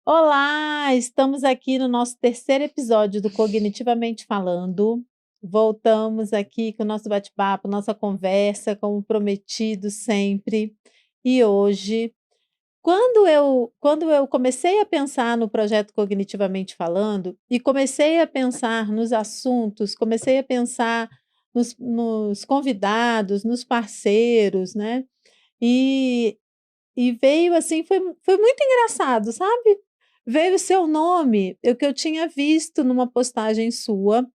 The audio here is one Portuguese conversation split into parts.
Olá, estamos aqui no nosso terceiro episódio do Cognitivamente Falando. Voltamos aqui com o nosso bate-papo, nossa conversa, como prometido sempre. E hoje, quando eu comecei a pensar no projeto Cognitivamente Falando e comecei a pensar nos assuntos, comecei a pensar nos convidados, nos parceiros, né? E, e veio assim, foi muito engraçado, sabe? Veio o seu nome, o que eu tinha visto numa postagem sua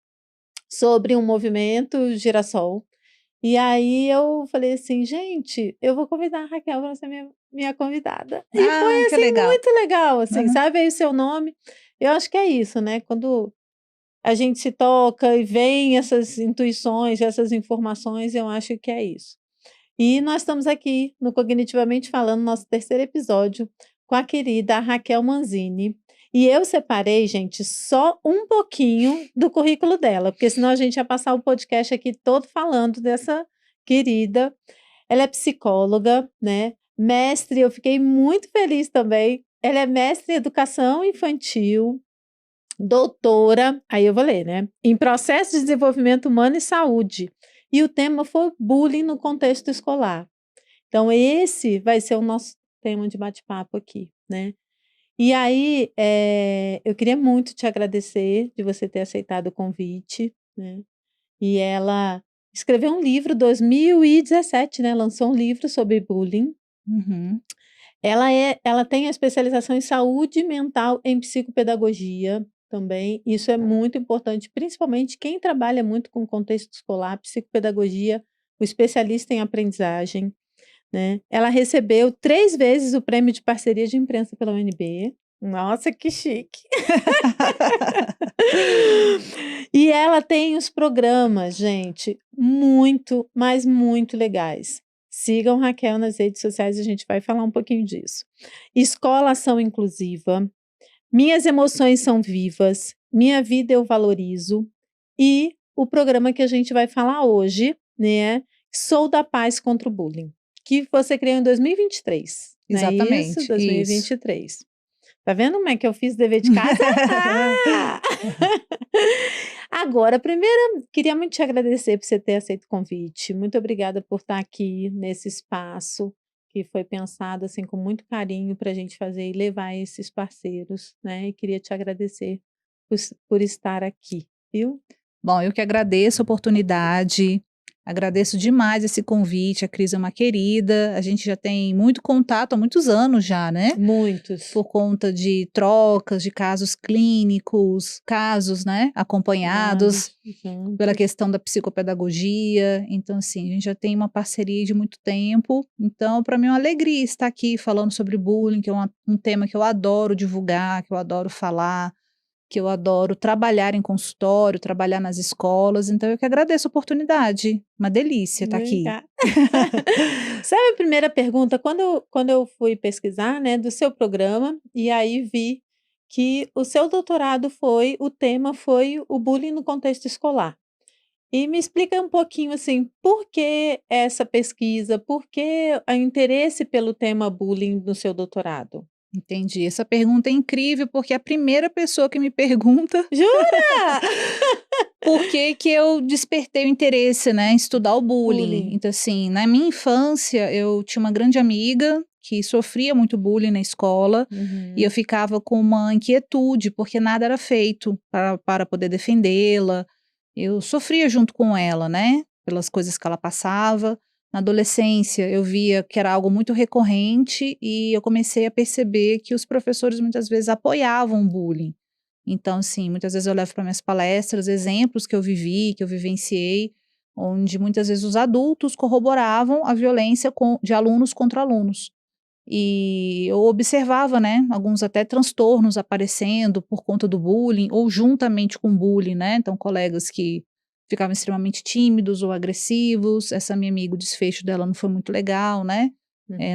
sobre um movimento Girassol. E aí eu falei assim, gente, eu vou convidar a Raquel para ser minha convidada. E Ah, foi que assim legal. muito legal, assim, Aham. sabe? Aí o seu nome. Eu acho que é isso, né? Quando a gente se toca e vem essas intuições, essas informações, eu acho que é isso. E nós estamos aqui no Cognitivamente Falando, nosso terceiro episódio, com a querida Raquel Manzini. E eu separei, gente, só um pouquinho do currículo dela, porque senão a gente ia passar o podcast aqui todo falando dessa querida. Ela é psicóloga, né? Mestre, eu fiquei muito feliz também. Ela é mestre em educação infantil, doutora, aí eu vou ler, né? Em processo de desenvolvimento humano e saúde. E o tema foi bullying no contexto escolar. Então, esse vai ser o nosso tema de bate-papo aqui, né? E aí, eu queria muito te agradecer de você ter aceitado o convite, né? E ela escreveu um livro, 2017, né? Lançou um livro sobre bullying. Uhum. Ela tem a especialização em saúde mental em psicopedagogia também. Isso é muito importante, principalmente quem trabalha muito com contexto escolar, psicopedagogia, o especialista em aprendizagem, né. Ela recebeu 3 vezes o prêmio de parceria de imprensa pela UNB. Nossa, que chique. E ela tem os programas, gente, muito, mas muito legais. Sigam Raquel nas redes sociais, a gente vai falar um pouquinho disso. Escola Ação Inclusiva, Minhas Emoções São Vivas, Minha Vida Eu Valorizo e o programa que a gente vai falar hoje, né, Sou da Paz contra o Bullying, que você criou em 2023, não é isso? Exatamente, isso. 2023. Tá vendo como é que eu fiz o dever de casa? Ah! Agora, primeiro, queria muito te agradecer por você ter aceito o convite. Muito obrigada por estar aqui nesse espaço que foi pensado assim com muito carinho para a gente fazer e levar esses parceiros, né? E queria te agradecer por estar aqui, viu? Bom, eu que agradeço a oportunidade, agradeço demais esse convite, a Cris é uma querida, a gente já tem muito contato há muitos anos já, né, Muitos. por conta de trocas de casos clínicos, casos, né, acompanhados Dados pela juntos. questão da psicopedagogia, então assim, a gente já tem uma parceria de muito tempo, então para mim é uma alegria estar aqui falando sobre bullying, que é um tema que eu adoro divulgar, que eu adoro falar, que eu adoro trabalhar em consultório, trabalhar nas escolas, então eu que agradeço a oportunidade, uma delícia estar aqui. Obrigada. Sabe a primeira pergunta? Quando eu fui pesquisar, né, do seu programa, e aí vi que o seu doutorado o tema foi o bullying no contexto escolar. E me explica um pouquinho assim, por que essa pesquisa? Por que o interesse pelo tema bullying no seu doutorado? Entendi, essa pergunta é incrível, porque é a primeira pessoa que me pergunta Jura? por que que eu despertei o interesse, né, em estudar o bullying. Bullying. Então assim, na minha infância eu tinha uma grande amiga que sofria muito bullying na escola, e eu Uhum. ficava com uma inquietude, porque nada era feito para poder defendê-la. Eu sofria junto com ela, né, pelas coisas que ela passava. Na adolescência eu via que era algo muito recorrente e eu comecei a perceber que os professores muitas vezes apoiavam o bullying. Então, assim, muitas vezes eu levo para minhas palestras exemplos que eu vivi, que eu vivenciei, onde muitas vezes os adultos corroboravam a violência de alunos contra alunos. E eu observava, né, alguns até transtornos aparecendo por conta do bullying ou juntamente com o bullying, né, então colegas que ficavam extremamente tímidos ou agressivos, essa minha amiga, o desfecho dela não foi muito legal, né,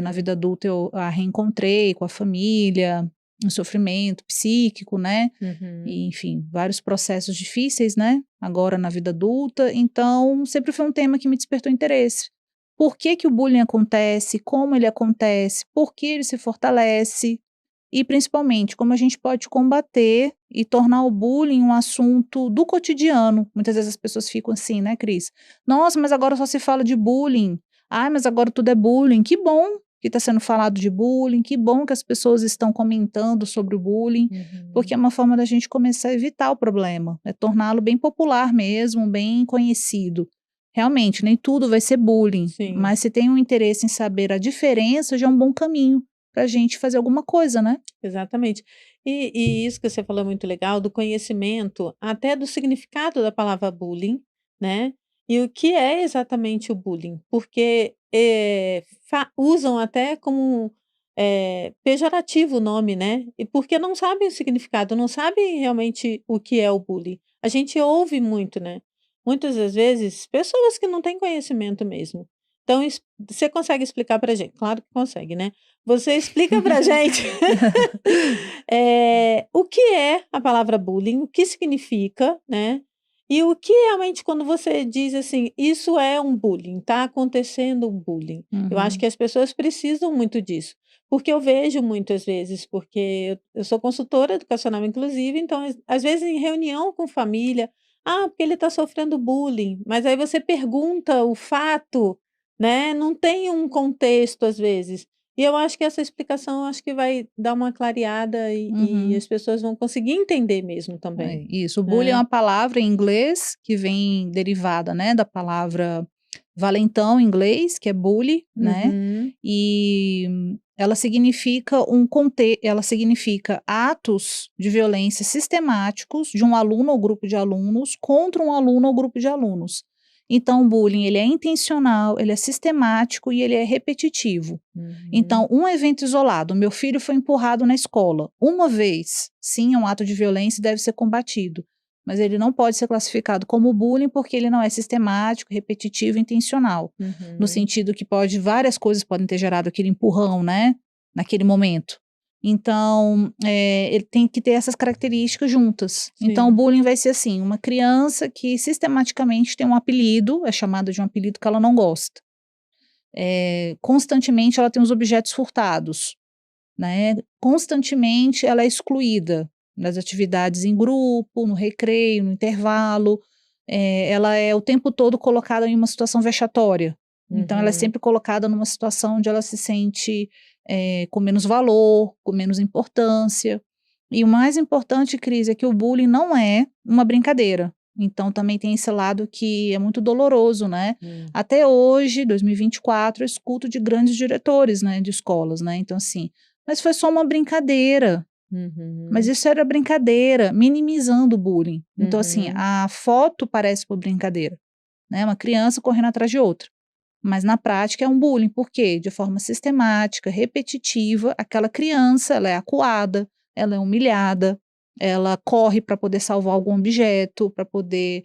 na Uhum. vida adulta eu a reencontrei com a família, um sofrimento psíquico, né, Uhum. e enfim, vários processos difíceis, né, agora na vida adulta, então sempre foi um tema que me despertou interesse. Por que que o bullying acontece, como ele acontece, por que ele se fortalece, e principalmente como a gente pode combater e tornar o bullying um assunto do cotidiano. Muitas vezes as pessoas ficam assim, né, Cris? Nossa, mas agora só se fala de bullying. Ai, mas agora tudo é bullying. Que bom que está sendo falado de bullying, que bom que as pessoas estão comentando sobre o bullying, porque é Uhum. uma forma da gente começar a evitar o problema, é torná-lo bem popular mesmo, bem conhecido. Realmente, nem tudo vai ser bullying, Sim, mas se tem um interesse em saber a diferença, já é um bom caminho para a gente fazer alguma coisa, né? exatamente. E isso que você falou é muito legal, do conhecimento, até do significado da palavra bullying, né, e o que é exatamente o bullying, porque, usam até como, pejorativo o nome, né, e porque não sabem o significado, não sabem realmente o que é o bullying. A gente ouve muito, né, muitas das vezes, pessoas que não têm conhecimento mesmo. Então você consegue explicar pra gente? Claro que consegue, né. Você explica pra gente o que é a palavra bullying, o que significa, né, e o que realmente quando você diz assim: "Isso é um bullying, tá acontecendo um bullying". Eu acho que Uhum, as pessoas precisam muito disso, porque eu vejo muitas vezes, porque eu sou consultora educacional inclusive, então às vezes em reunião com família: "Ah, porque ele está sofrendo bullying", mas aí você pergunta o fato, né, não tem um contexto às vezes. E eu acho que essa explicação, eu acho que vai dar uma clareada e uhum. as pessoas vão conseguir entender mesmo também, É, isso, o bullying é né. uma palavra em inglês que vem derivada, né, da palavra valentão em inglês, que é bully, né, Uhum, e ela significa atos de violência sistemáticos de um aluno ou grupo de alunos contra um aluno ou grupo de alunos. Então o bullying ele é intencional, ele é sistemático e ele é repetitivo. Então, uhum, um evento isolado, meu filho foi empurrado na escola, uma vez, sim, é um ato de violência e deve ser combatido, mas ele não pode ser classificado como bullying porque ele não é sistemático, repetitivo e intencional, no uhum. sentido que várias coisas podem ter gerado aquele empurrão, né, naquele momento. Então, ele tem que ter essas características juntas. Então, o Sim. bullying vai ser assim, uma criança que sistematicamente tem um apelido, é chamada de um apelido que ela não gosta. Constantemente ela tem os objetos furtados, né, constantemente ela é excluída das atividades em grupo, no recreio, no intervalo, ela é o tempo todo colocada em uma situação vexatória, então ela é Uhum. sempre colocada numa situação onde ela se sente, com menos valor, com menos importância. E o mais importante, Cris, é que o bullying não é uma brincadeira, então também tem esse lado que é muito doloroso, né. Hum. Até hoje, 2024, eu escuto de grandes diretores, né, de escolas, né, então assim: "Mas foi só uma brincadeira, mas Uhum. isso era brincadeira", minimizando o bullying. Então assim, Uhum. a foto parece uma brincadeira, né, uma criança correndo atrás de outra, mas na prática é um bullying, por quê? De forma sistemática, repetitiva, aquela criança ela é acuada, ela é humilhada, ela corre para poder salvar algum objeto, para poder,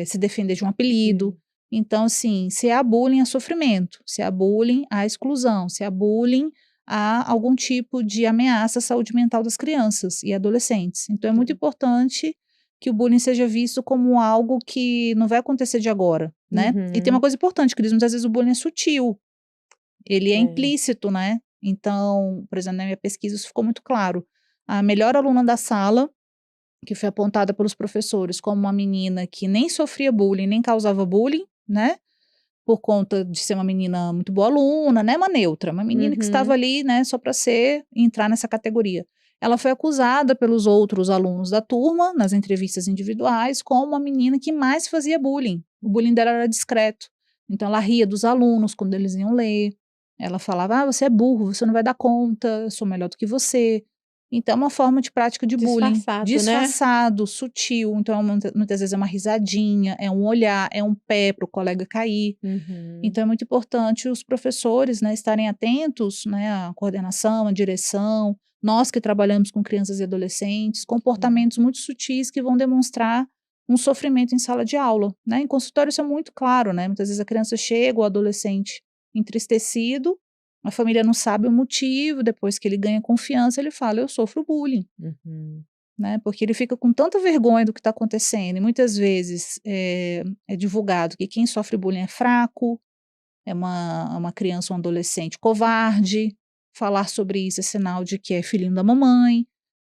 se defender de um apelido. Sim. Então assim, se há bullying, há sofrimento, se há bullying, há exclusão, se há bullying, há algum tipo de ameaça à saúde mental das crianças e adolescentes. Então é muito É. importante que o bullying seja visto como algo que não vai acontecer de agora, né. E tem uma Uhum. coisa importante, Cris, muitas vezes o bullying é sutil, ele é É. implícito, né. Então, por exemplo, na minha pesquisa isso ficou muito claro. A melhor aluna da sala, que foi apontada pelos professores como uma menina que nem sofria bullying, nem causava bullying, né, por conta de ser uma menina muito boa aluna, né, uma neutra, uma menina que estava Uhum. ali, né, só para entrar nessa categoria. Ela foi acusada pelos outros alunos da turma, nas entrevistas individuais, como a menina que mais fazia bullying. O bullying dela era discreto. Então ela ria dos alunos quando eles iam ler. Ela falava: "Ah, você é burro, você não vai dar conta, eu sou melhor do que você". Então é uma forma de prática de bullying, Disfarçado, né. disfarçado, sutil. Então muitas vezes é uma risadinha, é um olhar, é um pé para o colega cair. Uhum. Então é muito importante os professores, né, estarem atentos, né, à coordenação, à direção, nós que trabalhamos com crianças e adolescentes, Sim. comportamentos muito sutis que vão demonstrar um sofrimento em sala de aula, né. Em consultório isso é muito claro, né, muitas vezes a criança chega, o adolescente entristecido, a família não sabe o motivo, depois que ele ganha confiança ele fala: "Eu sofro bullying", Uhum. né, porque ele fica com tanta vergonha do que está acontecendo e muitas vezes, é divulgado que quem sofre bullying é fraco, é uma criança ou um adolescente covarde, falar sobre isso é sinal de que é filhinho da mamãe,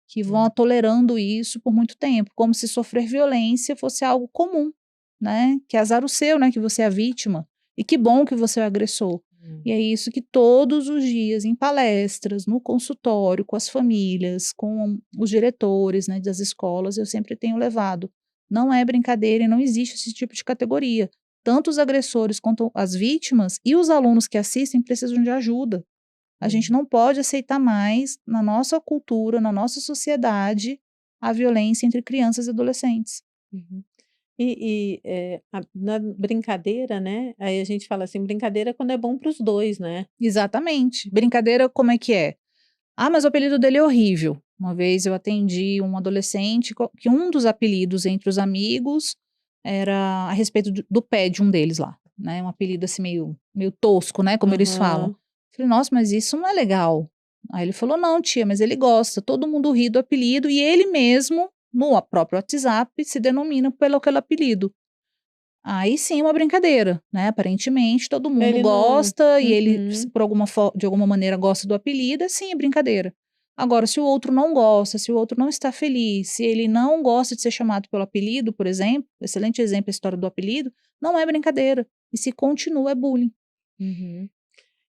que vão tolerando isso por muito tempo, como se sofrer violência fosse algo comum, né? Que azar o seu, né? Que você é a vítima. E que bom que você é o agressor. E é isso que todos os dias, em palestras, no consultório, com as famílias, com os diretores, né, das escolas, eu sempre tenho levado. Não é brincadeira e não existe esse tipo de categoria. Tanto os agressores quanto as vítimas e os alunos que assistem precisam de ajuda. A gente não pode aceitar mais, na nossa cultura, na nossa sociedade, a violência entre crianças e adolescentes. Uhum. Na brincadeira, né, aí a gente fala assim, brincadeira quando é bom para os 2, né. Exatamente. Brincadeira, como é que é? Ah, mas o apelido dele é horrível. Uma vez eu atendi um adolescente que um dos apelidos entre os amigos era a respeito do pé de um deles lá, né? Um apelido assim meio tosco, né? Como eles falam. Aham. Falei, nossa, mas isso não é legal. Aí ele falou, não, tia, mas ele gosta. Todo mundo ri do apelido e ele mesmo, no próprio WhatsApp, se denomina pelo aquele apelido. Aí sim é uma brincadeira, né, aparentemente todo mundo Ele não gosta e ele uhum. por de alguma maneira gosta do apelido, sim, é brincadeira. Agora se o outro não gosta, se o outro não está feliz, se ele não gosta de ser chamado pelo apelido, por exemplo, excelente exemplo a história do apelido, não é brincadeira, e se continua é bullying. Uhum.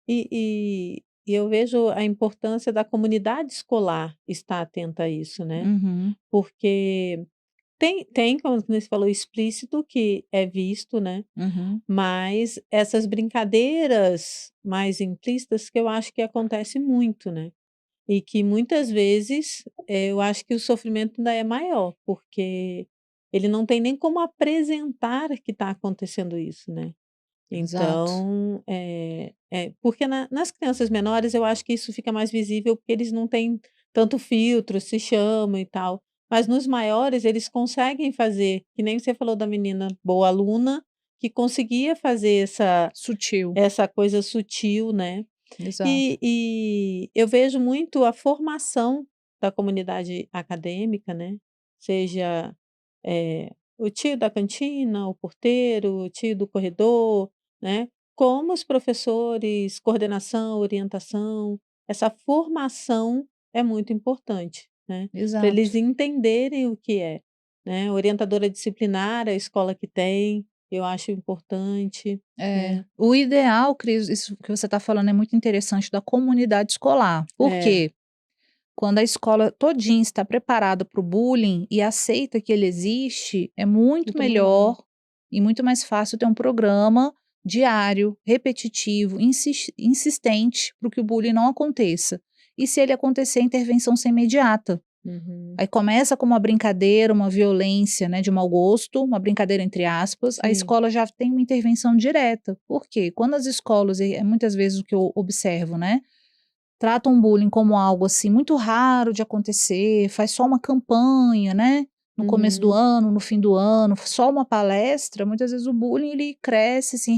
E eu vejo a importância da comunidade escolar estar atenta a isso, né, Uhum, porque tem, como você falou, explícito que é visto, né, uhum, mas essas brincadeiras mais implícitas que eu acho que acontece muito, né, e que muitas vezes, eu acho que o sofrimento ainda é maior, porque ele não tem nem como apresentar que está acontecendo isso, né. exato. Então, porque nas crianças menores eu acho que isso fica mais visível, porque eles não têm tanto filtro, se chamam e tal. Mas nos maiores eles conseguem fazer, que nem você falou da menina boa aluna, que conseguia fazer Sutil, essa coisa sutil, né. exato. E eu vejo muito a formação da comunidade acadêmica, né, seja, o tio da cantina, o porteiro, o tio do corredor, né, como os professores, coordenação, orientação, essa formação é muito importante, né, para eles Exato. entenderem o que é, né, orientadora disciplinar, a escola que tem, eu acho importante, É, né. o ideal, Cris, isso que você está falando é muito interessante da comunidade escolar. Por É. quê? Quando a escola todinha está preparada para o bullying e aceita que ele existe, é muito Muito melhor. melhor e muito mais fácil ter um programa diário, repetitivo, insistente para que o bullying não aconteça. E se ele acontecer, intervenção ser imediata. Uhum. Aí começa com uma brincadeira, uma violência, né, de mau gosto, uma brincadeira entre aspas, a Sim. escola já tem uma intervenção direta. Por quê? Quando as escolas, e é muitas vezes o que eu observo, né, tratam o bullying como algo assim muito raro de acontecer, faz só uma campanha, né, no começo do Uhum. ano, no fim do ano, só uma palestra, muitas vezes o bullying ele cresce, se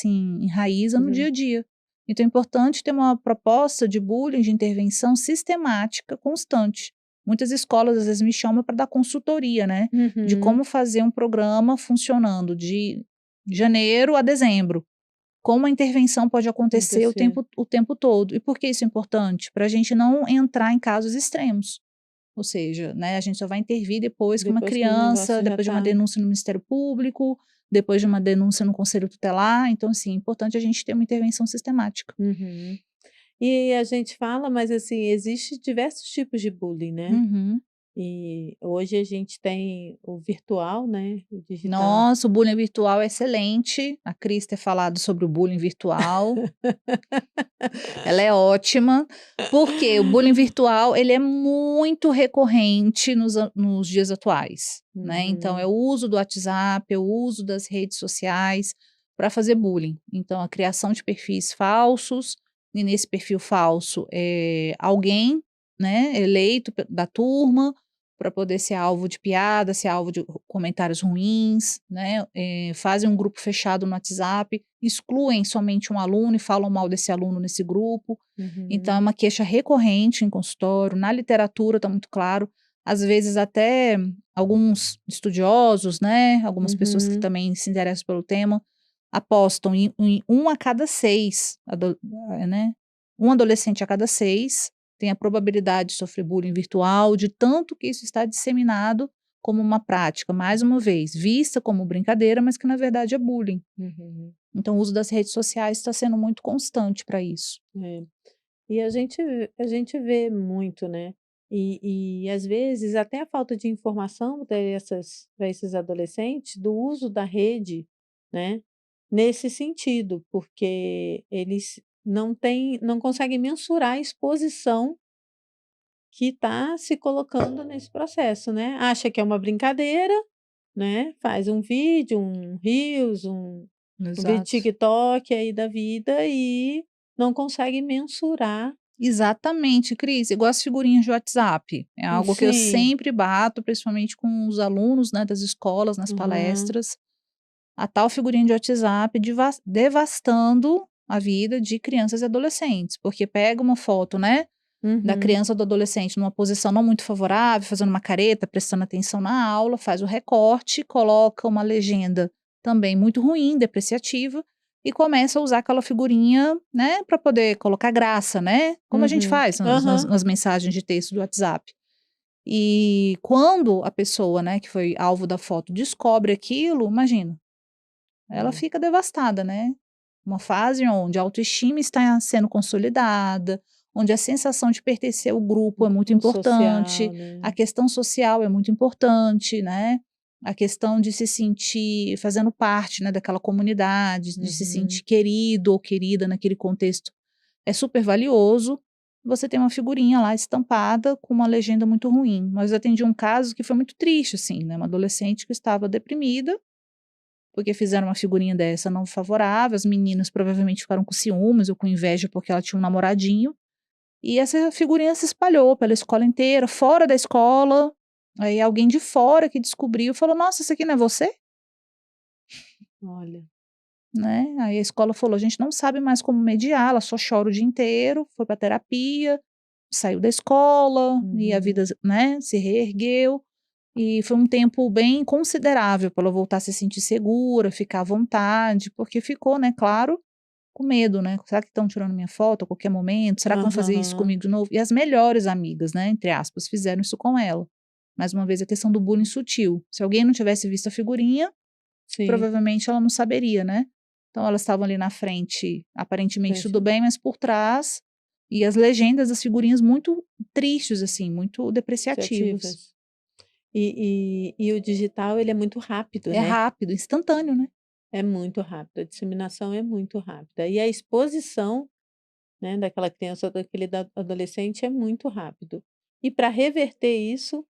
enraiza no dia Uhum. a dia. Então é importante ter uma proposta de bullying, de intervenção sistemática, constante. Muitas escolas às vezes me chamam para dar consultoria, né, de Uhum. como fazer um programa funcionando de janeiro a dezembro. Como a intervenção pode acontecer Acontecer. o tempo todo. E por que isso é importante? Para a gente não entrar em casos extremos. Ou seja, né, a gente só vai intervir depois que uma Depois que o criança, negócio já depois de uma tá denúncia no Ministério Público, depois de uma denúncia no Conselho Tutelar. Então, assim, é importante a gente ter uma intervenção sistemática. uhum. E a gente fala, mas assim, existe diversos tipos de bullying, né. Uhum. E hoje a gente tem o virtual, né, o digital. Nossa, o bullying virtual é excelente. A Cris ter falado sobre o bullying virtual. Ela é ótima, porque o bullying virtual, ele é muito recorrente nos dias atuais, né, então é Uhum. o uso do WhatsApp, é o uso das redes sociais para fazer bullying. Então a criação de perfis falsos, e nesse perfil falso, alguém, né, eleito da turma, para poder ser alvo de piada, ser alvo de comentários ruins, né, fazem um grupo fechado no WhatsApp, excluem somente um aluno e falam mal desse aluno nesse grupo. Então é Uhum. uma queixa recorrente em consultório, na literatura está muito claro, às vezes até alguns estudiosos, né, algumas pessoas que Uhum. também se interessam pelo tema, apostam em 1 a cada 6 né, Um adolescente a cada 6 tem a probabilidade de sofrer bullying virtual, de tanto que isso está disseminado como uma prática, mais uma vez, vista como brincadeira, mas que na verdade é bullying. Uhum. Então o uso das redes sociais está sendo muito constante para isso. É. E a gente vê muito, né, e às vezes até a falta de informação para esses adolescentes do uso da rede, né, nesse sentido, porque eles não conseguem mensurar a exposição que está se colocando nesse processo, né. Acha que é uma brincadeira, né, faz um vídeo, um reels, um vídeo Exato. TikTok aí da vida e não consegue mensurar. Exatamente, Cris, igual as figurinhas de WhatsApp. É algo que eu Sim. sempre bato, principalmente com os alunos, né, das escolas, nas Uhum, palestras. A tal figurinha de WhatsApp devastando a vida de crianças e adolescentes, porque pega uma foto, né, da uhum, criança ou do adolescente numa posição não muito favorável, fazendo uma careta, prestando atenção na aula, faz o recorte, coloca uma legenda também muito ruim, depreciativa, e começa a usar aquela figurinha, né, para poder colocar graça, né, como a gente uhum. faz Aham. nas mensagens de texto do WhatsApp. E quando a pessoa, né, que foi alvo da foto descobre aquilo, imagina, ela É. fica devastada, né. Uma fase onde a autoestima está sendo consolidada, onde a sensação de pertencer ao grupo é muito No social, importante, né. a questão social é muito importante, né. A questão de se sentir fazendo parte, né, daquela comunidade, de se Uhum. sentir querido ou querida naquele contexto é super valioso. Você tem uma figurinha lá estampada com uma legenda muito ruim. Mas eu atendi um caso que foi muito triste, assim, né, uma adolescente que estava deprimida porque fizeram uma figurinha dessa não favorável, as meninas provavelmente ficaram com ciúmes ou com inveja porque ela tinha um namoradinho, e essa figurinha se espalhou pela escola inteira, fora da escola, aí alguém de fora que descobriu falou: "Nossa, isso aqui não é você?", Olha. né, aí a escola falou: "A gente não sabe mais como mediar, ela só chora o dia inteiro", foi pra terapia, saiu da escola e a Uhum. vida, né, se reergueu. E foi um tempo bem considerável para ela voltar a se sentir segura, ficar à vontade, porque ficou, né, claro, com medo, né, "Será que estão tirando minha foto a qualquer momento? Será que vão fazer isso Aham. comigo de novo?" E as melhores amigas, né, entre aspas, fizeram isso com ela. Mais uma vez a questão do bullying sutil. Se alguém não tivesse visto a figurinha, Sim, provavelmente ela não saberia, né. Então elas estavam ali na frente, aparentemente tudo frente bem, mas por trás e as legendas das figurinhas muito tristes, assim, muito depreciativos. iniciativas. E o digital ele é muito rápido, É né, rápido, instantâneo, né. é muito rápido, a disseminação é muito rápida e a exposição, né, daquela criança ou daquele adolescente é muito rápido. E para reverter isso,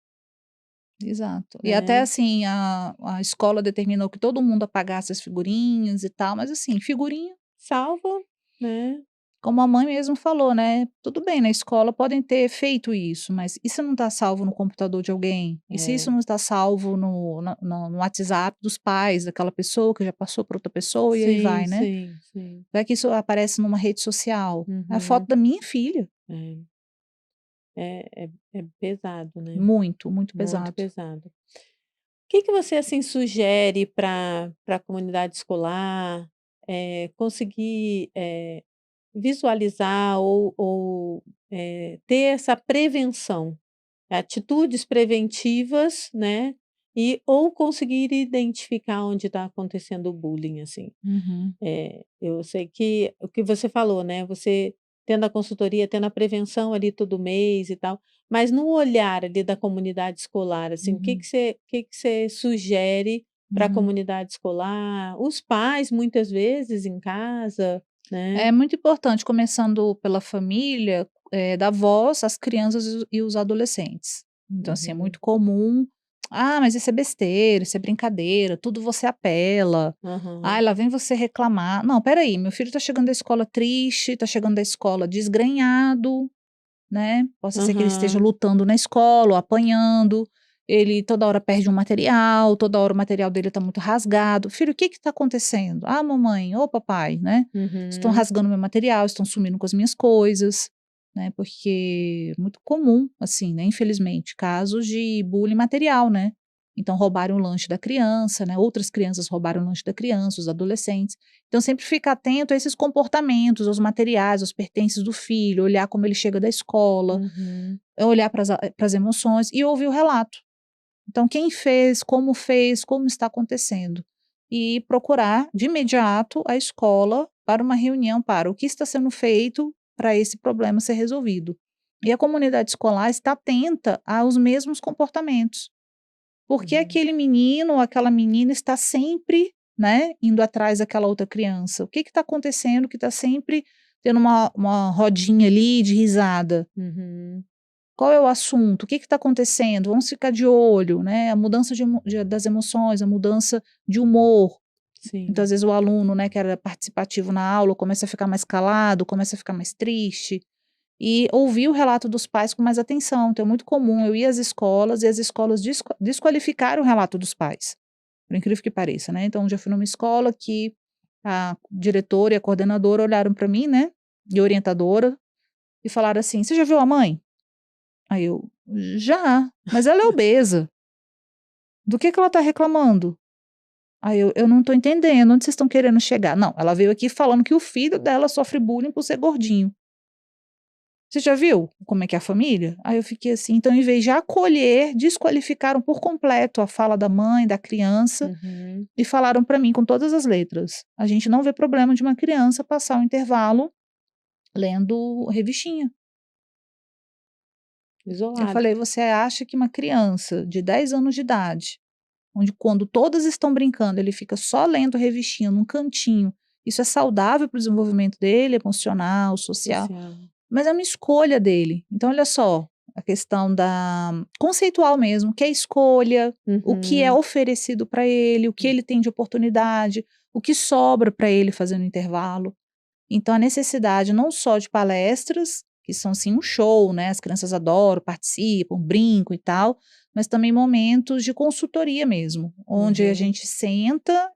Exato. E até né, assim, a escola determinou que todo mundo apagasse as figurinhas e tal, mas assim, figurinha, salva, né. como a mãe mesmo falou, né, tudo bem, na escola podem ter feito isso, mas e se não está salvo no computador de alguém? E se isso É. não está salvo no WhatsApp dos pais daquela pessoa que já passou para outra pessoa e aí Sim, vai, né. sim, sim. Vai que isso aparece numa rede social, é a foto Uhum. da minha filha, É. É pesado, né, muito, muito muito pesado. pesado. Que você, assim, sugere para a comunidade escolar, conseguir, visualizar ou ter essa prevenção, atitudes preventivas, né, e ou conseguir identificar onde está acontecendo o bullying, assim? Uhum, Eu sei que o que você falou, né, você tendo a consultoria, tendo a prevenção ali todo mês e tal, mas no olhar ali da comunidade escolar, assim, uhum, o que que você sugere para a uhum. comunidade escolar? Os pais muitas vezes em casa, né. É muito importante, começando pela família, dar voz às crianças e os adolescentes. Então, assim, é Uhum. muito comum: "Ah, mas isso é besteira, isso é brincadeira, tudo você apela. Ai, Aham. lá vem você reclamar". Não, espera aí, meu filho tá chegando da escola triste, tá chegando da escola desgrenhado, né, possa ser que ele esteja Aham. lutando na escola ou apanhando, ele toda hora perde um material, toda hora o material dele tá muito rasgado. "Filho, o que que tá acontecendo?". "Ah, mamãe", "Ô papai", né, "estão Uhum. rasgando meu material, estão sumindo com as minhas coisas", né, porque é muito comum, assim, né, infelizmente, casos de bullying material, né. Então roubaram o lanche da criança, né? Outras crianças roubaram o lanche da criança, os adolescentes. Então sempre fica atento a esses comportamentos, aos materiais, aos pertences do filho, olhar como ele chega da escola, Uhum. olhar para as emoções e ouvir o relato. Então quem fez, como está acontecendo. E procurar de imediato a escola para uma reunião para o que está sendo feito para esse problema ser resolvido. E a comunidade escolar está atenta aos mesmos comportamentos. Porque Uhum. aquele menino ou aquela menina está sempre, né, indo atrás daquela outra criança. O que está acontecendo que está sempre tendo uma rodinha ali de risada? Uhum. Qual é o assunto? O que está acontecendo? Vamos ficar de olho, né? A mudança das emoções, a mudança de humor. Muitas Sim. vezes o aluno, né, que era participativo na aula, começa a ficar mais calado, começa a ficar mais triste. E ouvir o relato dos pais com mais atenção. Então é muito comum eu ir às escolas e as escolas desqualificaram o relato dos pais, por incrível que pareça, né. Então já fui numa escola que a diretora e a coordenadora olharam para mim, né, e a orientadora, e falaram assim: "Você já viu a mãe?" Aí eu: "Já, mas ela é obesa. Do que ela está reclamando?" Aí eu: "Não estou entendendo, onde vocês estão querendo chegar?" "Não, ela veio aqui falando que o filho dela sofre bullying por ser gordinho." Você já viu como é que é a família? Aí eu fiquei assim, então em vez de acolher, desqualificaram por completo a fala da mãe, da criança Uhum. e falaram para mim com todas as letras: "A gente não vê problema de uma criança passar o intervalo lendo revistinha." Eu Isolado. falei: "Você acha que uma criança de 10 anos de idade, onde quando todas estão brincando, ele fica só lendo revistinha num cantinho, isso é saudável para o desenvolvimento dele, emocional, social?" Social. Mas é uma escolha dele. Então olha só, a questão da conceitual mesmo, o que é escolha, o que é Uhum. oferecido para ele, o que ele tem de oportunidade, o que sobra para ele fazer no intervalo. Então a necessidade não só de palestras, que são assim um show, né, as crianças adoram, participam, brincam e tal, mas também momentos de consultoria mesmo, onde a Uhum. gente senta,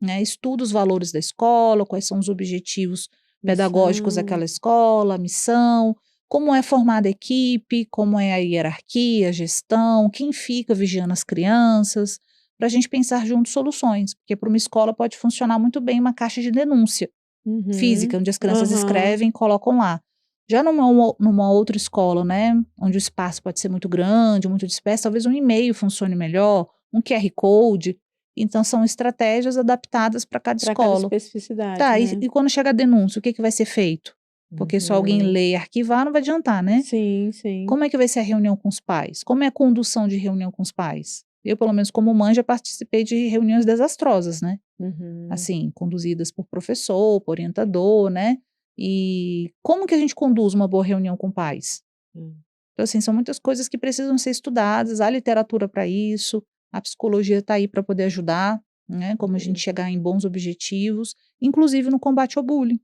né, estuda os valores da escola, quais são os objetivos pedagógicos Missão. daquela escola, a missão, como é formada a equipe, como é a hierarquia, a gestão, quem fica vigiando as crianças, para a gente pensar juntos soluções, porque para uma escola pode funcionar muito bem uma caixa de denúncia Uhum. física, onde as crianças Aham. escrevem e colocam lá. Já numa outra escola, né, onde o espaço pode ser muito grande, muito disperso, talvez um e-mail funcione melhor, um QR Code. Então são estratégias adaptadas para cada Pra cada escola. especificidade, Tá, né. e quando chega a denúncia, o que que vai ser feito? Porque só alguém Uhum. ler e arquivar não vai adiantar, né. Sim, sim. Como é que vai ser a reunião com os pais? Como é a condução de reunião com os pais? Eu, pelo menos como mãe, já participei de reuniões desastrosas, né. Uhum. Assim, conduzidas por professor, por orientador, né. E como que a gente conduz uma boa reunião com pais? Hum. Então, assim, são muitas coisas que precisam ser estudadas, há literatura para isso, a psicologia está aí para poder ajudar, né, como a gente Uhum. chegar em bons objetivos, inclusive no combate ao bullying.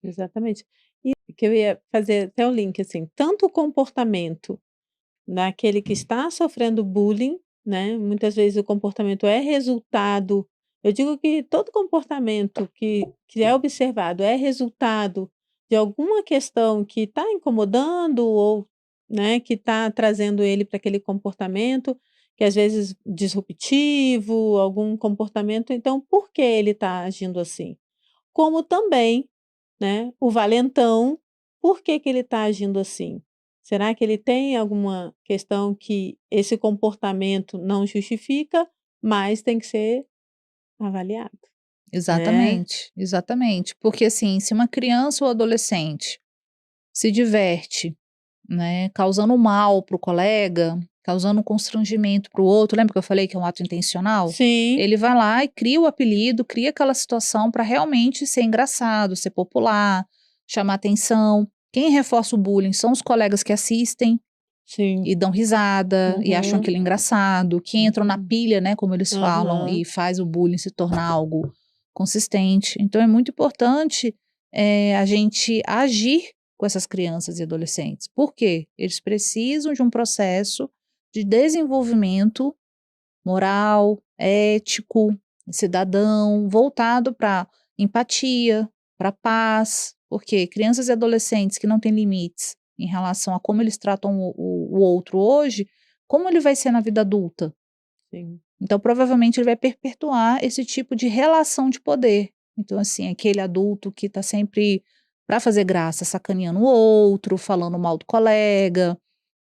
Exatamente. E que eu ia fazer até o link, assim, tanto o comportamento daquele que está sofrendo bullying, né, muitas vezes o comportamento é resultado, eu digo que todo comportamento que é observado é resultado de alguma questão que está incomodando ou, né, que está trazendo ele para aquele comportamento, que às vezes disruptivo, algum comportamento, então por que ele está agindo assim? Como também, né, o valentão, por que que ele está agindo assim? Será que ele tem alguma questão que esse comportamento não justifica, mas tem que ser avaliado, né? Exatamente, exatamente. Porque, assim, se uma criança ou adolescente se diverte, né, causando mal para o colega, causando um constrangimento para o outro, lembra que eu falei que é um ato intencional? Sim, Ele vai lá e cria o apelido, cria aquela situação para realmente ser engraçado, ser popular, chamar atenção. Quem reforça o bullying são os colegas que assistem sim. e dão risada e acham Uhum, aquilo engraçado, que entram na uhum. pilha, né, como eles falam, Aham, e faz o bullying se tornar algo consistente. Então é muito importante, a gente agir com essas crianças e adolescentes. Por quê? Eles precisam de um processo de desenvolvimento moral, ético, cidadão, voltado para empatia, para paz, porque crianças e adolescentes que não têm limites em relação a como eles tratam o outro hoje, como ele vai ser na vida adulta? sim. Então, provavelmente, ele vai perpetuar esse tipo de relação de poder. Então, assim, aquele adulto que tá sempre, pra fazer graça, sacaneando o outro, falando mal do colega,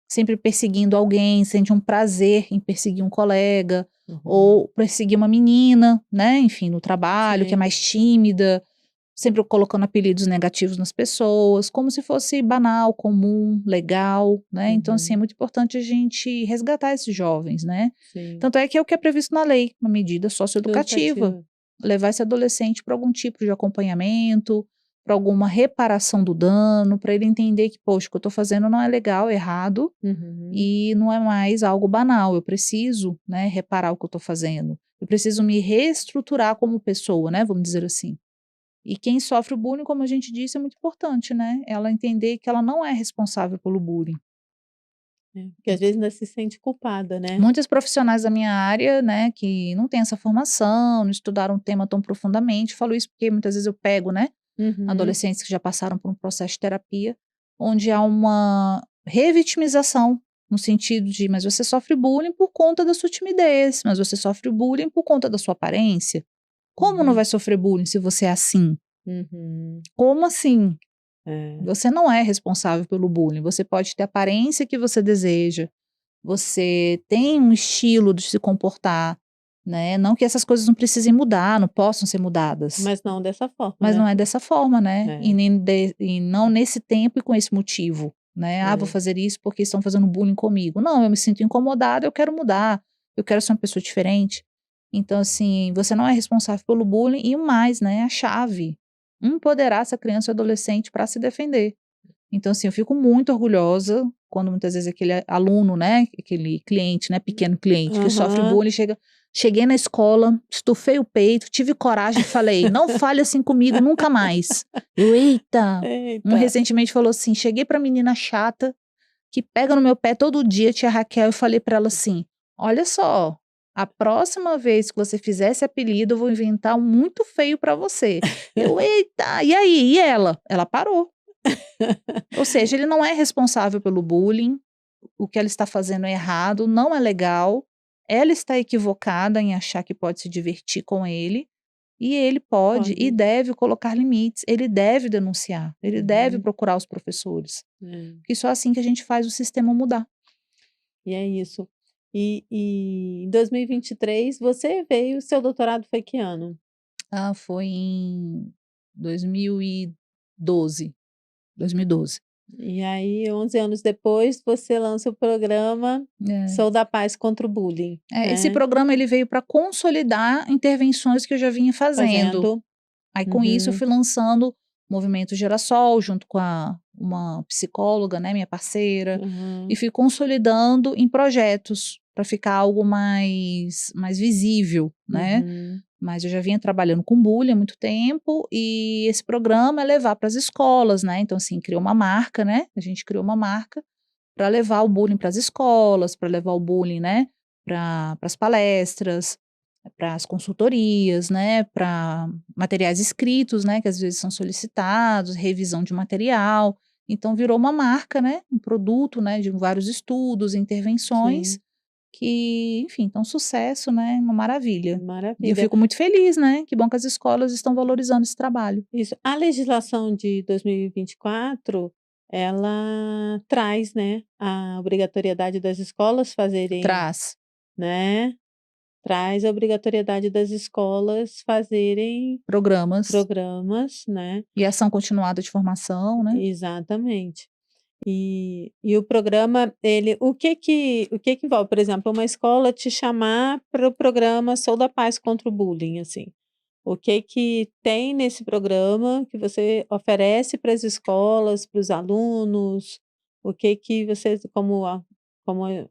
sempre perseguindo alguém, sente um prazer em perseguir um colega, ou perseguir uma menina, né, enfim, no trabalho, que é Sim. mais tímida, sempre colocando apelidos negativos nas pessoas, como se fosse banal, comum, legal, né. Então, assim, é muito importante a gente resgatar esses jovens, né. Sim. Tanto é que é o que é previsto na lei, uma medida socioeducativa, Educativa. levar esse adolescente para algum tipo de acompanhamento, para alguma reparação do dano, para ele entender que: "Poxa, o que eu estou fazendo não é legal, é errado, Uhum. e não é mais algo banal, eu preciso, né, reparar o que eu estou fazendo. Eu preciso me reestruturar como pessoa", né, vamos dizer assim. E quem sofre o bullying, como a gente disse, é muito importante, né, ela entender que ela não é responsável pelo bullying. É, porque às vezes ainda se sente culpada, né. Muitos profissionais da minha área, né, que não têm essa formação, não estudaram o tema tão profundamente, falo isso porque muitas vezes eu pego, né, Uhum. adolescentes que já passaram por um processo de terapia, onde há uma revitimização, no sentido de: "Mas você sofre bullying por conta da sua timidez, mas você sofre bullying por conta da sua aparência. Como não Uhum. vai sofrer bullying se você é assim? Uhum. Como assim? É. Você não é responsável pelo bullying, você pode ter a aparência que você deseja, você tem um estilo de se comportar, né, não que essas coisas não precisem mudar, não possam ser mudadas, Mas não dessa forma, mas né. não é dessa forma, né, É, e não nesse tempo e com esse motivo, né. "Ah, vou é. fazer isso porque estão fazendo bullying comigo". Não, eu me sinto incomodada, eu quero mudar, eu quero ser uma pessoa diferente. Então, assim, você não é responsável pelo bullying e o mais, né, a chave, empoderar essa criança ou adolescente para se defender. Então, assim, eu fico muito orgulhosa quando muitas vezes aquele aluno, né, aquele cliente, né, pequeno cliente que sofre Aham. bullying cheguei na escola, estufei o peito, tive coragem e falei: "Não fale assim comigo nunca mais". Eu: "Eita". Um Eita. recentemente falou assim, cheguei pra menina chata, que pega no meu pé todo dia, tia Raquel, eu falei pra ela assim: "Olha só, a próxima vez que você fizer esse apelido, eu vou inventar um muito feio pra você". Eu: "Eita, e aí, e ela?". Ela parou. Ou seja, ele não é responsável pelo bullying, o que ela está fazendo é errado, não é legal, ela está equivocada em achar que pode se divertir com ele, e ele pode e Pode. deve colocar limites, ele deve denunciar, ele deve Uhum. procurar os professores, É. porque só assim que a gente faz o sistema mudar. E é isso. E em 2023 você veio, seu doutorado foi que ano? Ah, foi em 2012, 2012. E aí 11 anos depois você lança o programa É. Sou da Paz contra o Bullying, É, esse né, programa ele veio para consolidar intervenções que eu já vinha fazendo. fazendo. Aí com isso eu Uhum. fui lançando o Movimento Girassol junto com uma psicóloga, né, minha parceira, e Aham. fui consolidando em projetos, para ficar algo mais visível, né. Uhum. Mas eu já vinha trabalhando com bullying há muito tempo, e esse programa é levar para as escolas, né, então assim, criou uma marca, né, a gente criou uma marca para levar o bullying para as escolas, para levar o bullying, né, para as palestras, para as consultorias, né, para materiais escritos, né, que às vezes são solicitados, revisão de material. Então virou uma marca, né, um produto, né, de vários estudos, intervenções Sim, que, enfim, estão um sucesso, né, uma maravilha. E eu maravilha. fico muito feliz, né, que bom que as escolas estão valorizando esse trabalho. Isso. A legislação de 2024, ela traz, né, a obrigatoriedade das escolas fazerem, Traz né, traz a obrigatoriedade das escolas fazerem programas programas, né. e ação continuada de formação, né. Exatamente. E o programa, ele o que que envolve? Por exemplo, uma escola te chamar para o programa Sou da Paz contra o Bullying, assim. O que que tem nesse programa que você oferece para as escolas, para os alunos? O que que você, como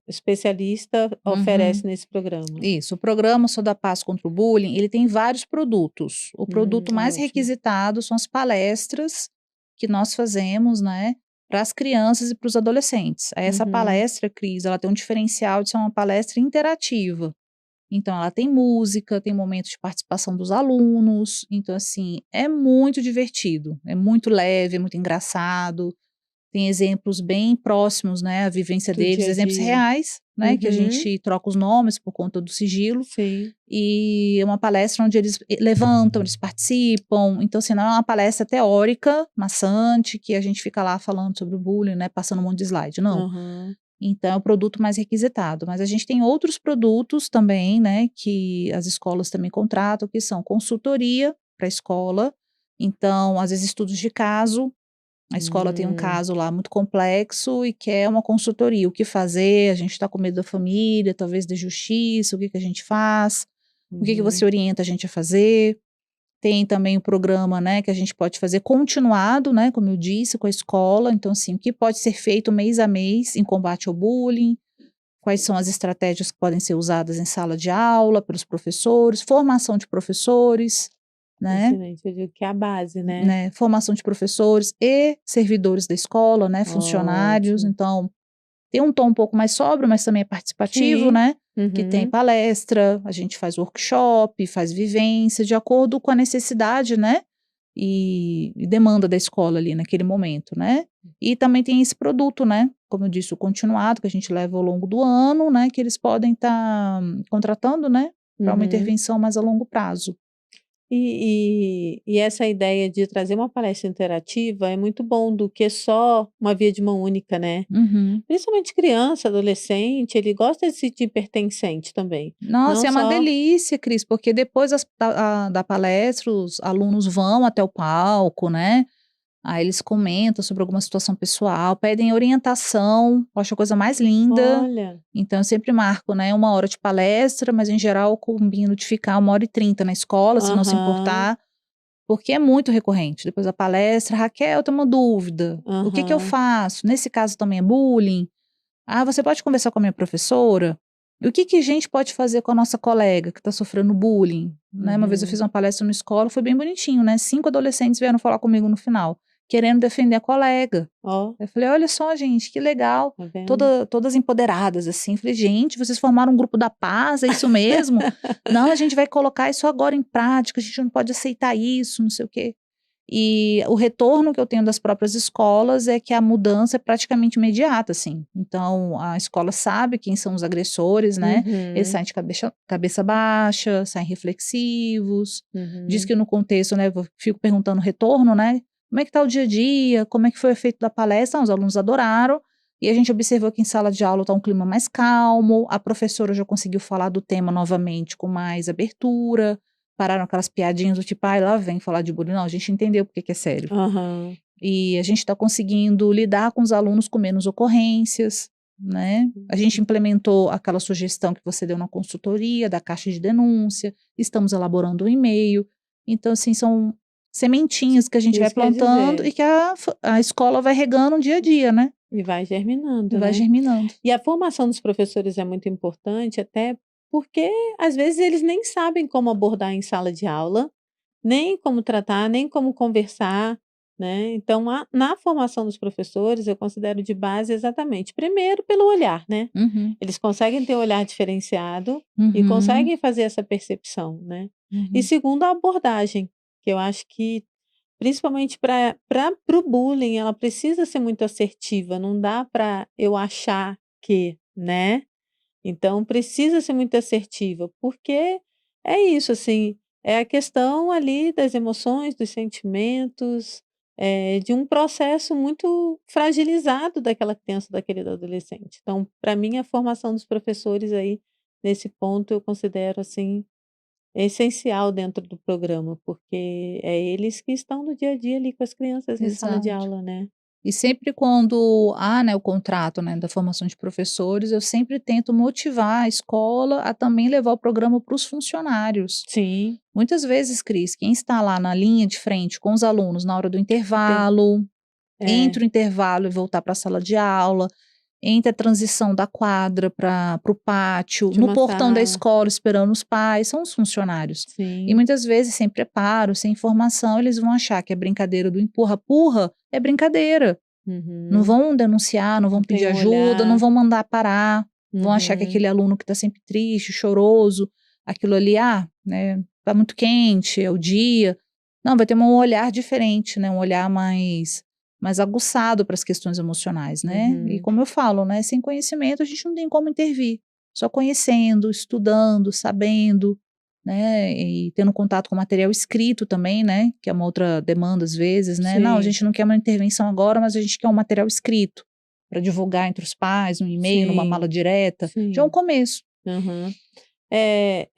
especialista, Uhum. oferece nesse programa? Isso, o programa Sou da Paz contra o Bullying, ele tem vários produtos. O produto mais Ótimo. requisitado são as palestras que nós fazemos, né, para as crianças e para os adolescentes. Aí essa Uhum. palestra, Cris, ela tem um diferencial de ser uma palestra interativa. Então ela tem música, tem momentos de participação dos alunos, então assim, é muito divertido, é muito leve, é muito engraçado. tem exemplos bem próximos, né, a vivência Do deles, dia a exemplos dia. reais, né, que a Uhum. gente troca os nomes por conta do sigilo, Sim. e é uma palestra onde eles levantam, eles participam, então assim, não é uma palestra teórica, maçante, que a gente fica lá falando sobre o bullying, né, passando um monte de slide, não. Aham. Então é um produto mais requisitado, mas a gente tem outros produtos também, né, que as escolas também contratam, que são consultoria para a escola, então às vezes estudos de caso, a escola tem um Hum. caso lá muito complexo e quer uma consultoria, o que fazer, a gente está com medo da família, talvez da justiça, o que que a gente faz, o que que você Uhum. orienta a gente a fazer. Tem também o programa, né, que a gente pode fazer continuado, né, como eu disse, com a escola. Então, assim, o que pode ser feito mês a mês em combate ao bullying, quais são as estratégias que podem ser usadas em sala de aula pelos professores, formação de professores, né, Excelente, eu digo que é a base, né. né, formação de professores e servidores da escola, né, funcionários. Ótimo. Então, tem um tom um pouco mais sóbrio, mas também é participativo, Sim. né, que tem Uhum. palestra, a gente faz workshop, faz vivência, de acordo com a necessidade, né, e demanda da escola ali naquele momento, né. E também tem esse produto, né, como eu disse, o continuado que a gente leva ao longo do ano, né, que eles podem estar contratando, né, para uma Uhum. intervenção mais a longo prazo. E essa ideia de trazer uma palestra interativa é muito bom, do que só uma via de mão única, né. Uhum. Principalmente criança, adolescente, ele gosta de se sentir pertencente também, Nossa, não é uma só delícia, Cris, porque depois da palestra, os alunos vão até o palco, né, aí eles comentam sobre alguma situação pessoal, pedem orientação, eu acho a coisa mais linda. olha. Então eu sempre marco, né, 1 hora de palestra, mas em geral eu combino de ficar 1 hora e 30 na escola, se não se Aham, importar, porque é muito recorrente. Depois da palestra: "Raquel, eu tenho uma dúvida, o que que eu aham. faço? Nesse caso também é bullying? Ah, você pode conversar com a minha professora? E o que que a gente pode fazer com a nossa colega que está sofrendo bullying?", né. Uma vez eu Uhum. fiz uma palestra numa escola, foi bem bonitinho, né, 5 adolescentes vieram falar comigo no final, querendo defender a colega. Ó, Eu falei: "Olha só gente, que legal", tá vendo? todas empoderadas, assim, falei: "Gente, vocês formaram um grupo da paz, é isso mesmo? Não, a gente vai colocar isso agora em prática, a gente não pode aceitar isso, não sei o quê". E o retorno que eu tenho das próprias escolas é que a mudança é praticamente imediata, assim. Então, a escola sabe quem são os agressores, né, eles Uhum, saem de cabeça baixa, saem reflexivos. Diz uhum. que no contexto, né, eu fico perguntando o retorno, né, como é que tá o dia a dia, como é que foi o efeito da palestra? Os alunos adoraram, e a gente observou que em sala de aula está um clima mais calmo, a professora já conseguiu falar do tema novamente com mais abertura. Pararam aquelas piadinhas do tipo: "Ai, lá vem falar de bullying", não, a gente entendeu porque que é sério. Aham. E a gente está conseguindo lidar com os alunos com menos ocorrências, né. A gente implementou aquela sugestão que você deu na consultoria, da caixa de denúncia, estamos elaborando um e-mail. Então, assim, são sementinhas que a gente vai Isso quer plantando dizer, e que a escola vai regando dia a dia, né, e vai e germinando, vai né. germinando. E a formação dos professores é muito importante, até porque às vezes eles nem sabem como abordar em sala de aula, nem como tratar, nem como conversar, né. Então na formação dos professores eu considero de base exatamente, primeiro pelo olhar, né. Uhum, Eles conseguem ter um olhar diferenciado e uhum, conseguem fazer essa percepção, né. E uhum. segundo a abordagem, que eu acho que principalmente para o bullying, ela precisa ser muito assertiva, não dá para eu achar que, né. Então precisa ser muito assertiva, porque é isso, assim, é a questão ali das emoções, dos sentimentos, de um processo muito fragilizado daquela criança, daquele adolescente. Então, para mim, a formação dos professores aí, nesse ponto, eu considero, assim, essencial dentro do programa, porque é eles que estão no dia a dia ali com as crianças em sala de Exato. aula, né. E sempre quando há, né, o contrato, né, da formação de professores, eu sempre tento motivar a escola a também levar o programa para os funcionários. Sim, Muitas vezes, Cris, quem está lá na linha de frente com os alunos na hora do tem intervalo, é. entre o intervalo e voltar para a sala de aula, entre a transição da quadra para o pátio, De no uma portão da sala. escola esperando os pais, são os funcionários. E Sim. muitas vezes, sem preparo, sem informação, eles vão achar que a brincadeira do empurra-purra é brincadeira. Não Uhum. vão denunciar, não vão Não pedir tem um ajuda, não olhar. vão mandar parar, vão achar que Uhum. aquele aluno que está sempre triste, choroso, aquilo ali, né, tá muito quente, é o dia. Não, vai ter um olhar diferente, né, um olhar mais aguçado para as questões emocionais, né? E Uhum. como eu falo, né, sem conhecimento a gente não tem como intervir. Só conhecendo, estudando, sabendo, né, e tendo contato com material escrito também, né, que é uma outra demanda às vezes, né? Não, a Sim, gente não quer uma intervenção agora, mas a gente quer um material escrito para divulgar entre os pais, um e-mail, numa mala sim, direta. Já é um sim. começo. Aham. É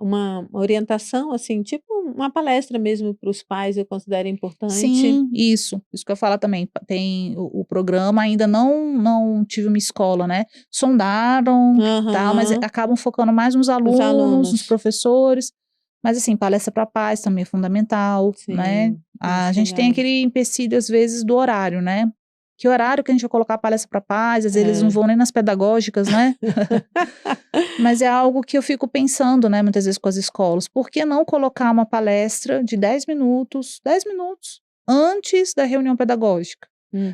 uma orientação, assim, tipo uma palestra mesmo para os pais, eu considero importante. Sim, isso que eu ia falar também, tem o programa ainda não tive uma escola, né, sondaram, tal, mas Aham. acabam focando mais nos Os alunos, nos alunos. professores, mas assim, palestra para pais também é fundamental, né. Sim, A acho gente tem legal. aquele empecilho às vezes do horário, né, que horário que a gente vai colocar a palestra para pais, às vezes eles não É. vão nem nas pedagógicas, né. Mas é algo que eu fico pensando, né, muitas vezes com as escolas, por que não colocar uma palestra de 10 minutos antes da reunião pedagógica?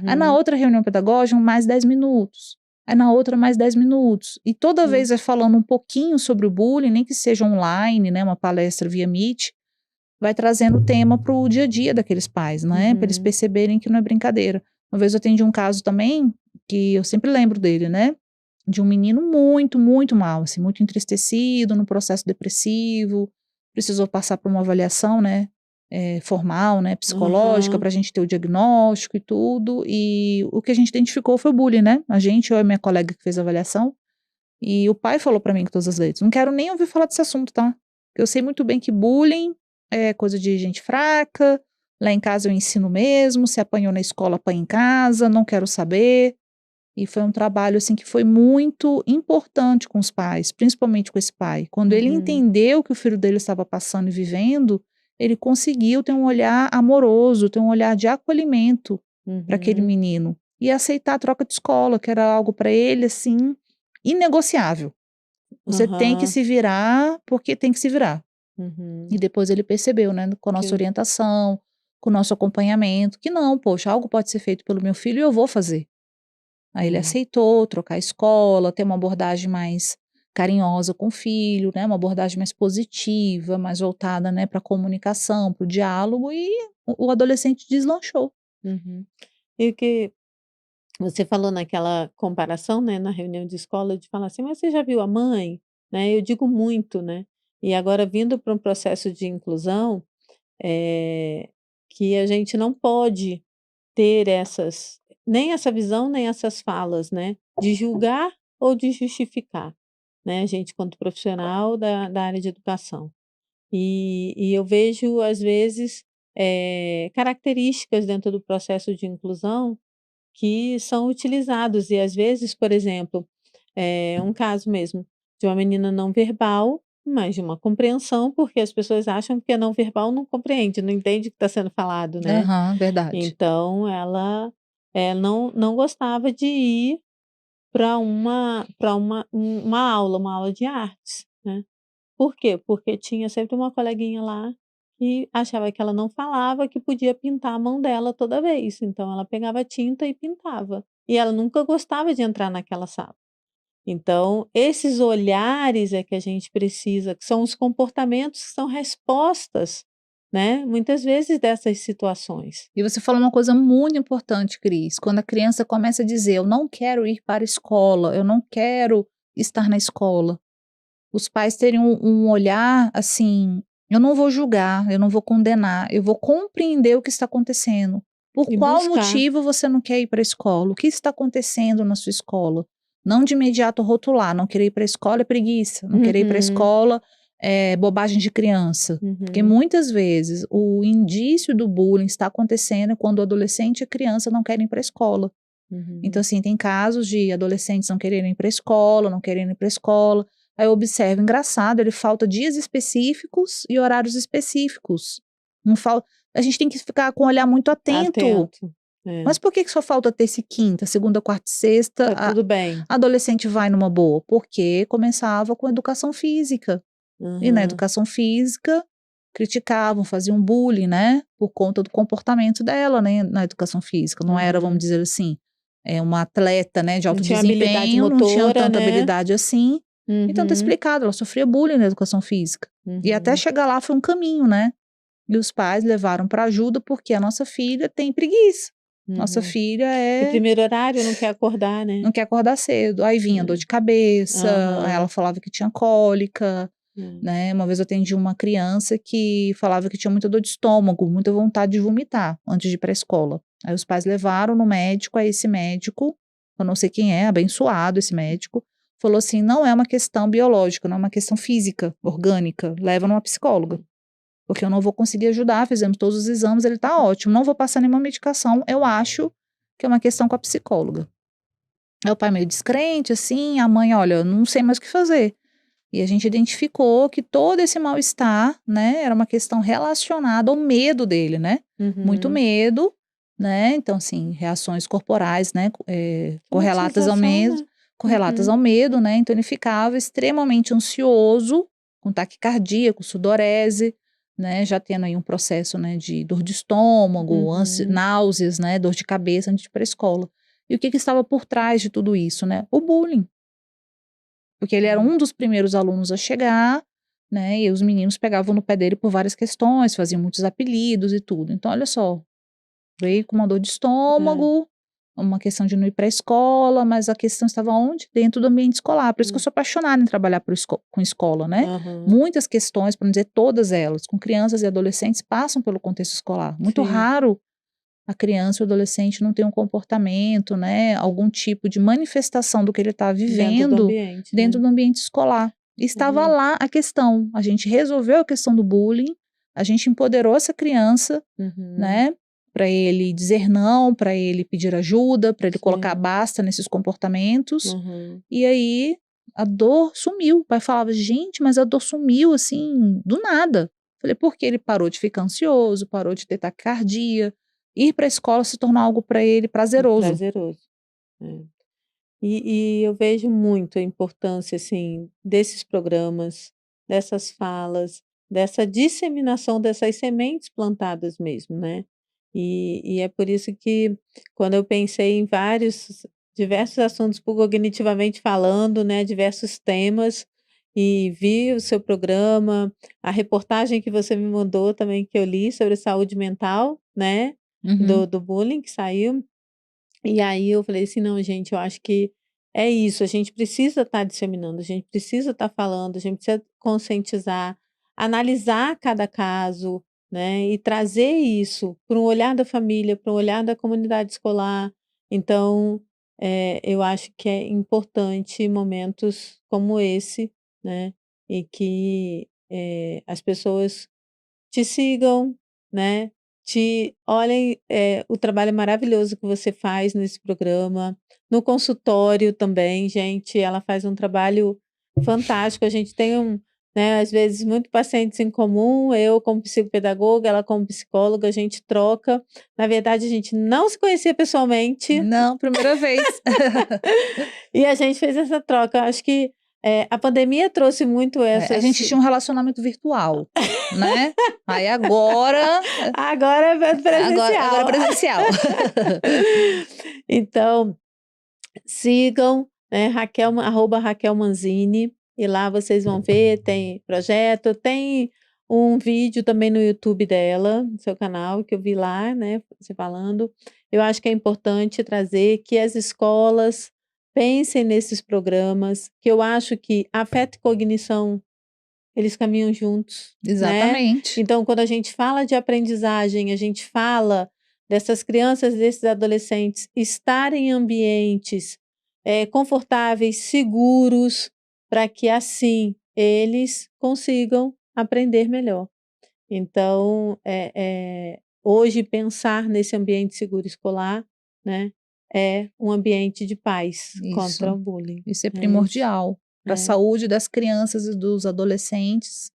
Aí na Uhum. outra reunião pedagógica mais 10 minutos, aí na outra mais 10 minutos, e toda vez Hum. vai falando um pouquinho sobre o bullying, nem que seja online, né, uma palestra via Meet, vai trazendo o tema para o dia a dia daqueles pais, né, para eles Uhum. perceberem que não é brincadeira. Uma vez eu atendi um caso também, que eu sempre lembro dele, né, de um menino muito, muito mal, assim, muito entristecido, no processo depressivo, precisou passar por uma avaliação, né, formal, né, psicológica, Aham. para a gente ter o diagnóstico e tudo, e o que a gente identificou foi o bullying, né, a gente, eu e minha colega que fez a avaliação, e o pai falou para mim com todas as letras: "Não quero nem ouvir falar desse assunto, tá? Eu sei muito bem que bullying é coisa de gente fraca, lá em casa eu ensino mesmo, se apanhou na escola, apanha em casa, não quero saber". E foi um trabalho, assim, que foi muito importante com os pais, principalmente com esse pai. Quando ele Uhum. entendeu o que o filho dele estava passando e vivendo, ele conseguiu ter um olhar amoroso, ter um olhar de acolhimento para aquele Uhum. menino. E aceitar a troca de escola, que era algo para ele, assim, inegociável. Você tem que Aham. se virar, porque tem que se virar. Uhum. E depois ele percebeu, né, com a nossa Que orientação, com o nosso acompanhamento, que não, poxa, algo pode ser feito pelo meu filho e eu vou fazer. Aí ele é. aceitou trocar a escola, ter uma abordagem mais carinhosa com o filho, né, uma abordagem mais positiva, mais voltada, né, pra comunicação, para o diálogo, e o adolescente deslanchou. Uhum. E o que você falou naquela comparação, né, na reunião de escola, de falar assim: "Mas você já viu a mãe?", né, eu digo muito, né, e agora vindo para um processo de inclusão, eh, que a gente não pode ter essas nem essa visão, nem essas falas, né, de julgar ou de justificar, né, a gente quanto profissional da área de educação. E eu vejo às vezes, características dentro do processo de inclusão que são utilizados e às vezes, por exemplo, um caso mesmo de uma menina não verbal, mas de uma compreensão, porque as pessoas acham que a não verbal não compreende, não entende o que está sendo falado, né. Aham, verdade. Então ela, não gostava de ir para uma aula de artes, né. Por quê? Porque tinha sempre uma coleguinha lá que achava que ela não falava, que podia pintar a mão dela toda vez, então ela pegava tinta e pintava. E ela nunca gostava de entrar naquela sala. Então, esses olhares é que a gente precisa, que são os comportamentos que são respostas, né, muitas vezes dessas situações. E você falou uma coisa muito importante, Cris, quando a criança começa a dizer: "Eu não quero ir para a escola, eu não quero estar na escola". Os pais terem um olhar, assim, eu não vou julgar, eu não vou condenar, eu vou compreender o que está acontecendo. Por E qual buscar. motivo você não quer ir para a escola? O que está acontecendo na sua escola? Não de imediato rotular, não querer ir para a escola é preguiça, não querer ir para a Uhum, escola é bobagem de criança. Porque uhum, muitas vezes o indício do bullying está acontecendo quando o adolescente e a criança não querem ir para a escola. Então, uhum. assim, tem casos de adolescentes não quererem ir para a escola, não quererem ir para a escola. Aí eu observo, engraçado, ele falta dias específicos e horários específicos. Não fal A gente tem que ficar com o olhar muito atento. Atento. É, Mas por que que só falta terça e quinta, segunda, quarta e sexta, tá tudo bem. a adolescente vai numa boa? Porque começava com educação física. E na Aham, educação física, criticavam, faziam bullying, né, por conta do comportamento dela, né, na educação física. Não era, vamos aham. dizer assim, uma atleta, né, de Não alto tinha habilidade desempenho, não tinha motora, tanta né. habilidade assim. Então tá Uhum, explicado, ela sofria bullying na educação física. E até uhum. chegar lá foi um caminho, né. E os pais levaram para ajuda, porque a nossa filha tem preguiça. Nossa Uhum. filha E primeiro horário não quer acordar, né? não quer acordar cedo. Aí vinha dor de cabeça, aí ela Aham. falava que tinha cólica, É. né. Uma vez eu atendi uma criança que falava que tinha muita dor de estômago, muita vontade de vomitar antes de ir para a escola. Aí os pais levaram no médico, aí esse médico, eu não sei quem é, abençoado esse médico, falou assim: "Não é uma questão biológica, não é uma questão física, orgânica, leva numa psicóloga, porque eu não vou conseguir ajudar, fizemos todos os exames, ele tá ótimo, não vou passar nenhuma medicação, eu acho que é uma questão com a psicóloga". Aí o pai meio descrente, assim, a mãe: "Olha, eu não sei mais o que fazer". E a gente identificou que todo esse mal-estar, né, era uma questão relacionada ao medo dele, né, muito Uhum. medo, né, então assim, reações corporais, né, Somatização, né? correlatas Uhum. ao medo, né, então ele ficava extremamente ansioso, com taquicardia, com sudorese, né, já tendo aí um processo, né, de dor de estômago, Uhum. náuseas, né, dor de cabeça antes de ir pra escola. E o que que estava por trás de tudo isso, né? O bullying. Porque ele era Uhum. um dos primeiros alunos a chegar, né, e os meninos pegavam no pé dele por várias questões, faziam muitos apelidos e tudo. Então olha só, veio com uma dor de É. estômago, uma questão de não ir para a escola, mas a questão estava onde? Dentro do ambiente escolar. Por isso que eu Hum. sou apaixonada em trabalhar com escola, né. Aham. Muitas questões, para não dizer todas elas, com crianças e adolescentes passam pelo contexto escolar. Muito Sim. raro a criança ou adolescente não ter um comportamento, né, algum tipo de manifestação do que ele está Dentro do vivendo ambiente, dentro né? do ambiente escolar. E estava Uhum. lá a questão, a gente resolveu a questão do bullying, a gente empoderou essa criança, Uhum. né, para ele dizer não, para ele pedir ajuda, para ele colocar Sim. basta nesses comportamentos, Uhum. e aí a dor sumiu. O pai falava: "Gente, mas a dor sumiu, assim, do nada". Falei: "Porque ele parou de ficar ansioso, parou de ter taquicardia, ir para a escola se tornou algo para ele prazeroso". Prazeroso. É. E eu vejo muito a importância, assim, desses programas, dessas falas, dessa disseminação dessas sementes plantadas mesmo, né. E é por isso que quando eu pensei em vários diversos assuntos cognitivamente falando, né, diversos temas, e vi o seu programa, a reportagem que você me mandou também que eu li sobre saúde mental, né, Uhum. do bullying que saiu, e aí eu falei assim: "Não, gente, eu acho que é isso, a gente precisa estar disseminando, a gente precisa estar falando, a gente precisa conscientizar, analisar cada caso, né, e trazer isso para um olhar da família, para um olhar da comunidade escolar". Então, eu acho que é importante momentos como esse, né, e que, as pessoas te sigam, né, te olhem, o trabalho maravilhoso que você faz nesse programa, no consultório também, gente, ela faz um trabalho fantástico, a gente tem né, às vezes, muito pacientes em comum, eu como psicopedagoga, ela como psicóloga, a gente troca, na verdade a gente não se conhecia pessoalmente, Não, primeira vez. e a gente fez essa troca, acho que, a pandemia trouxe muito É, a essas gente tinha um relacionamento virtual, né, aí agora agora é agora é presencial. presencial. Então, sigam, né, Raquel Manzini, e lá vocês vão ver, tem projeto, tem um vídeo também no YouTube dela, no seu canal, que eu vi lá, né, você falando. Eu acho que é importante trazer que as escolas pensem nesses programas, que eu acho que afeto e cognição, eles caminham juntos, né. Exatamente. Então quando a gente fala de aprendizagem, a gente fala dessas crianças, desses adolescentes estarem em ambientes, confortáveis, seguros, para que assim eles consigam aprender melhor. Então, hoje pensar nesse ambiente seguro escolar, né, é um ambiente de paz contra Isso, o bullying. isso é É isso. primordial para a É. saúde das crianças e dos adolescentes.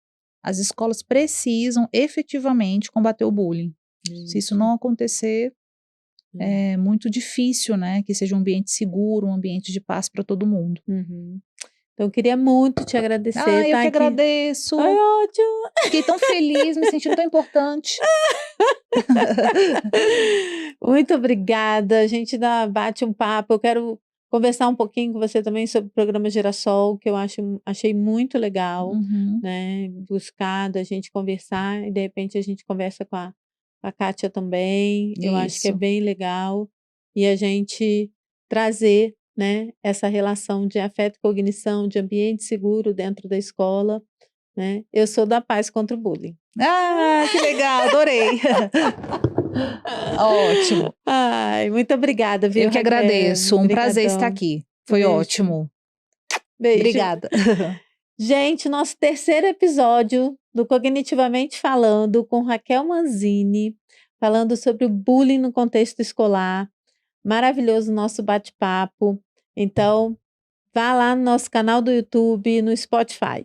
As escolas precisam efetivamente combater o bullying. Se isso Isso. não acontecer, É. é muito difícil, né, que seja um ambiente seguro, um ambiente de paz para todo mundo. Uhum. Então eu queria muito te agradecer, Ah, eu tá que aqui. Foi agradeço. ótimo. Fiquei tão feliz, me sentindo tão importante. Muito obrigada, a gente bate um papo, eu quero conversar um pouquinho com você também sobre o programa Girassol, que eu achei muito legal, Uhum. né, buscar da gente conversar e de repente a gente conversa com a a Kátia também, eu acho que é Isso. bem legal, e a gente trazer, né, essa relação de afeto e cognição, de ambiente seguro dentro da escola, né. Eu sou da paz contra o bullying. Ah, que legal, adorei. Ótimo. Ai, muito obrigada, viu, Eu que Raquel. agradeço, um prazer estar Obrigadão. aqui. Foi Beijo. ótimo. Beijo. Obrigada. Gente, nosso terceiro episódio do Cognitivamente Falando, com Raquel Manzini, falando sobre o bullying no contexto escolar. Maravilhoso nosso bate-papo. Então, vá lá no nosso canal do YouTube, no Spotify.